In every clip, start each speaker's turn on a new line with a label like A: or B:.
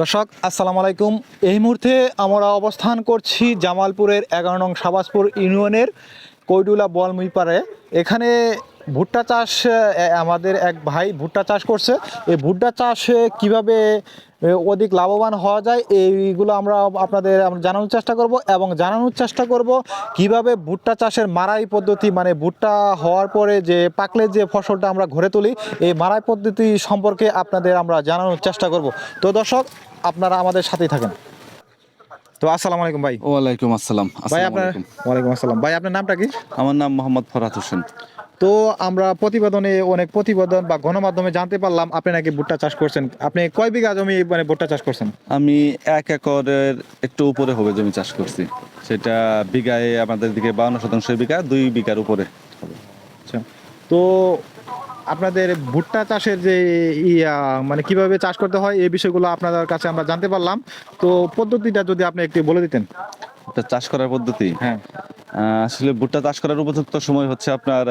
A: দর্শক আসসালামু আলাইকুম। এই মুহূর্তে আমরা অবস্থান করছি জামালপুরের 11 নং শাহবাজপুর ইউনিয়নের কৈডুলা বলমুইপাড়ে। এখানে ভুট্টা চাষ আমাদের এক ভাই ভুট্টা চাষ করছে। এই ভুট্টা চাষ কিভাবে অধিক লাভবান হওয়া যায় এইগুলো আমরা জানানোর চেষ্টা করব এবং জানানোর চেষ্টা করব কিভাবে ভুট্টা চাষের মাড়াই পদ্ধতি, মানে ভুট্টা হওয়ার পরে যে পাকলে যে ফসলটা আমরা ঘরে তুলি, এই মাড়াই পদ্ধতি সম্পর্কে আপনাদের আমরা জানানোর চেষ্টা করব। তো দর্শক, আপনারা আমাদের সাথেই থাকেন। তো আসসালামু আলাইকুম ভাই।
B: ওয়ালাইকুম আসসালাম।
A: ভাই আপনার ওয়ালাইকুম আসসালাম ভাই, আপনার নামটা কি?
B: আমার নাম মোহাম্মদ ফরহাদ হোসেন।
A: তো আমরা অনেক প্রতিবেদন বা গণমাধ্যমে জানতে পারলাম আপনি নাকি ভুট্টা চাষ করছেন। আপনি কয় বিঘা জমি মানে ভুট্টা চাষ করছেন?
B: আমি 1 একরের একটু উপরে হবে জমি চাষ করছি। সেটা বিঘায় আমাদের দিকে 52% বিঘা, 2 বিঘার উপরে।
A: আচ্ছা, তো আপনাদের ভুট্টা চাষের যে মানে কিভাবে চাষ করতে হয় এই বিষয়গুলো আপনাদের কাছে আমরা জানতে পারলাম। তো পদ্ধতিটা যদি আপনি একটু বলে দিতেন।
B: ভুট্টা চাষ করার পদ্ধতি,
A: হ্যাঁ।
B: আসলে ভুট্টা চাষ করার উপযুক্ত সময় হচ্ছে আপনার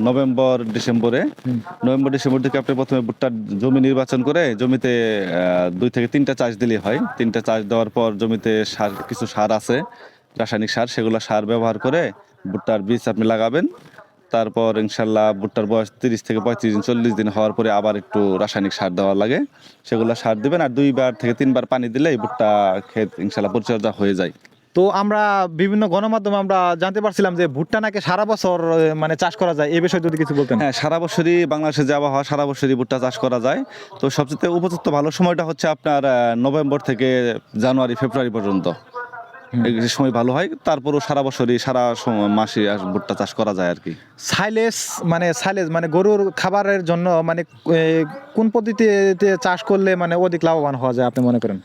B: নভেম্বর ডিসেম্বর থেকে আপনি প্রথমে ভুট্টার জমি নির্বাচন করে জমিতে 2 থেকে 3টা চাষ দিলেই হয়। 3টা চাষ দেওয়ার পর জমিতে কিছু সার আছে, রাসায়নিক সার, সেগুলো সার ব্যবহার করে ভুট্টার বীজ আপনি লাগাবেন। তারপর ইনশাল্লাহ ভুট্টার বয়স 30 থেকে 35 দিন 40 দিন হওয়ার পরে আবার একটু রাসায়নিক সার দেওয়া লাগে, সেগুলো সার দিবেন। আর 2বার থেকে 3বার পানি দিলে ভুট্টা ক্ষেত ইনশাল্লাহ পরিচর্যা হয়ে যায়।
A: তো আমরা বিভিন্ন গণমাধ্যমে আমরা জানতে পারছিলাম যে ভুট্টা নাকি সারা বছর মানে চাষ করা যায়, এই বিষয়ে যদি কিছু বলতেন।
B: হ্যাঁ, সারা বছরই বাংলাদেশে যে আবহাওয়া, সারা বছরই ভুট্টা চাষ করা যায়। তো সবচেয়ে উপযুক্ত ভালো সময়টা হচ্ছে আপনার নভেম্বর থেকে জানুয়ারি ফেব্রুয়ারি পর্যন্ত, এই সময় ভালো হয়। তারপরও সারা বছরই মাসে ভুট্টা চাষ করা যায় আর কি।
A: সাইলেজ মানে গরুর খাবারের জন্য মানে কোন পদ্ধতিতে চাষ করলে মানে অধিক লাভবান হওয়া যায় আপনি মনে করেন?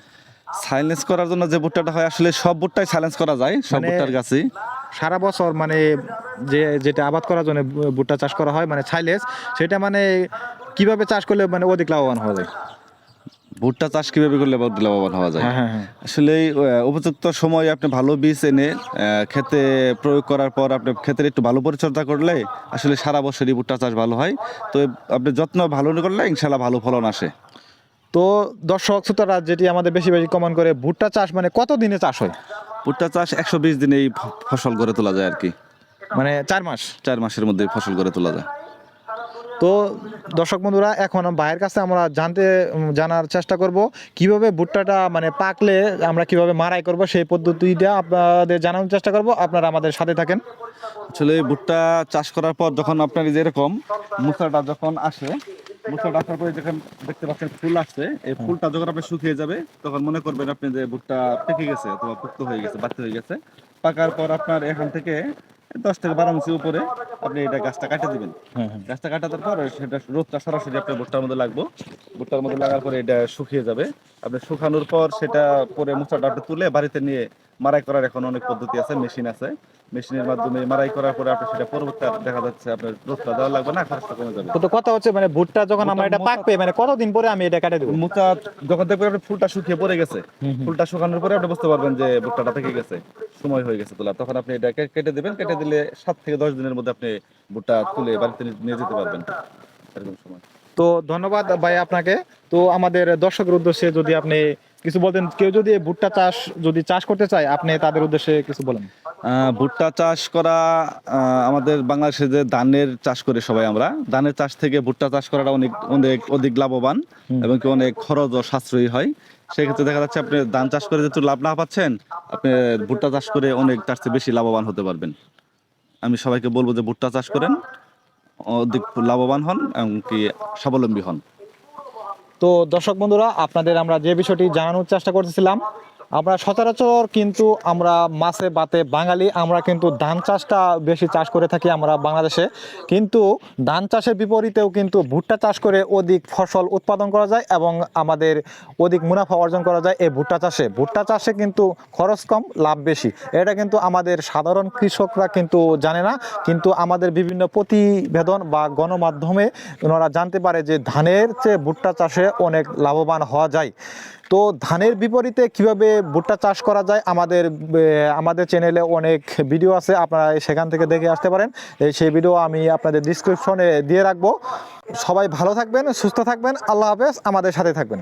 B: সাইলেন্স করার জন্য যে ভুট্টাটা হয়, আসলে সব ভুট্টাই সাইলেন্স করা যায়, সব
A: মানে
B: ভুট্টার গাছই।
A: সারা বছর মানে যেটা আবাদ করার জন্য ভুট্টা চাষ করা হয় মানে সাইলেজ, সেটা মানে কিভাবে চাষ করলে মানে অধিক লাভবান হওয়া যায়?
B: ভুট্টা চাষ কিভাবে করলে লাভবান হওয়া যায়?
A: হ্যাঁ, হ্যাঁ, হ্যাঁ।
B: আসলে উপযুক্ত সময় আপনি ভালো বীজ এনে ক্ষেতে প্রয়োগ করার পর আপনি ক্ষেতের একটু ভালো পরিচর্যা করলে আসলে সারা বছরই ভুট্টা চাষ ভালো হয়। তো আপনি যত্ন ভালো করলে ইনশাল্লাহ ভালো ফলন আসে।
A: তো দর্শক শ্রোতারা যেটি আমাদের বেশি বেশি কমেন্ট করে, ভুট্টা চাষ মানে কত দিনে চাষ হয়?
B: ভুট্টা চাষ 120 দিনেই ফসল গড়ে তোলা যায় আর কি।
A: মানে 4 মাস।
B: 4 মাসের মধ্যে ফসল গড়ে তোলা যায়।
A: তো দর্শক বন্ধুরা, এখন ভাইয়ের কাছে আমরা জানার চেষ্টা করব কিভাবে ভুট্টাটা মানে পাকলে আমরা কিভাবে মাড়াই করব, সেই পদ্ধতিটা আপনাদের জানানোর চেষ্টা করব। আপনারা আমাদের সাথে থাকেন।
B: আসলে ভুট্টা চাষ করার পর যখন আপনার যেরকম মুচাটা যখন আসে, মুচাটা আসার পরে যখন দেখতে পাচ্ছেন ফুল আসছে, এই ফুলটা যখন আপনি শুকিয়ে যাবে তখন মনে করবেন আপনি যে ভুট্টা পেকে গেছে অথবা পুক্ত হয়ে গেছে, বাড়তি হয়ে গেছে। পাকার পর আপনার এখান থেকে 10 থেকে 12 ইঞ্চি উপরে আপনি এটা গাছটা কাটে দিবেন। গাছটা কাটানোর পর সেটা রোদটা সরাসরি আপনার ভুট্টার মধ্যে লাগবে। ভুট্টার মধ্যে লাগার পরে এটা শুকিয়ে যাবে। আপনি শুকানোর পর সেটা পরে মুচাটা আপনি তুলে বাড়িতে নিয়ে মাড়াই করার এখন অনেক পদ্ধতি আছে, মেশিন আছে। মেশিনের মাধ্যমে মাড়াই করার পরে আপনি সেটা পরবর্তী দেখা যাচ্ছে আপনার রোদটা দেওয়া লাগবে না, খরচটা কমে যাবে।
A: তো কথা হচ্ছে মানে ভুট্টা যখন আমরা এটা পাকবে মানে কতদিন পরে আমি এটা কাটে দেব?
B: মুচা যখন দেখবেন আপনি ফুলটা শুকিয়ে পড়ে গেছে, ফুলটা শুকানোর পরে আপনি বুঝতে পারবেন যে ভুট্টাটা পেকে গেছে, সময় হয়ে গেছে তোলা। তখন আপনি এটা কেটে দিবেন। কেটে দিলে 7 থেকে 10 দিনের মধ্যে আপনি ভুট্টা তুলে বাড়িতে নিয়ে যেতে পারবেন এরকম সময়।
A: তো ধন্যবাদ ভাই আপনাকে। তো আমাদের দর্শকের উদ্দেশ্যে যদি আপনি কিছু বলতেন, কেউ যদি ভুট্টা চাষ করতে চায়, আপনি তাদের উদ্দেশ্যে কিছু বলেন।
B: ভুট্টা চাষ করা, আমাদের বাংলাদেশে যে ধানের চাষ করে সবাই, আমরা ধানের চাষ থেকে ভুট্টা চাষ করাটা অনেক অনেক অধিক লাভবান এবং কি অনেক খরচ ও সাশ্রয়ী হয়। সেক্ষেত্রে দেখা যাচ্ছে আপনি ধান চাষ করে যেহেতু লাভ না পাচ্ছেন, আপনি ভুট্টা চাষ করে অনেক তার চেয়ে বেশি লাভবান হতে পারবেন। আমি সবাইকে বলবো যে ভুট্টা চাষ করেন, অধিক লাভবান হন এবং কি স্বাবলম্বী হন।
A: তো দর্শক বন্ধুরা, আপনাদের আমরা যে বিষয়টি জানানোর চেষ্টা করতেছিলাম, আমরা সচরাচর কিন্তু আমরা মাছে ভাতে বাঙালি, আমরা কিন্তু ধান চাষটা বেশি চাষ করে থাকি আমরা বাংলাদেশে। কিন্তু ধান চাষের বিপরীতেও কিন্তু ভুট্টা চাষ করে অধিক ফসল উৎপাদন করা যায় এবং আমাদের অধিক মুনাফা অর্জন করা যায় এই ভুট্টা চাষে কিন্তু খরচ কম, লাভ বেশি। এটা কিন্তু আমাদের সাধারণ কৃষকরা কিন্তু জানে না, কিন্তু আমাদের বিভিন্ন প্রতিবেদন বা গণমাধ্যমে ওনারা জানতে পারে যে ধানের চেয়ে ভুট্টা চাষে অনেক লাভবান হওয়া যায়। তো ধানের বিপরীতে কিভাবে ভুট্টা চাষ করা যায় আমাদের চ্যানেলে অনেক ভিডিও আছে, আপনারা সেখান থেকে দেখে আসতে পারেন। সেই ভিডিও আমি আপনাদের ডিসক্রিপশনে দিয়ে রাখবো। সবাই ভালো থাকবেন, সুস্থ থাকবেন। আল্লাহ হাফেজ। আমাদের সাথে থাকবেন।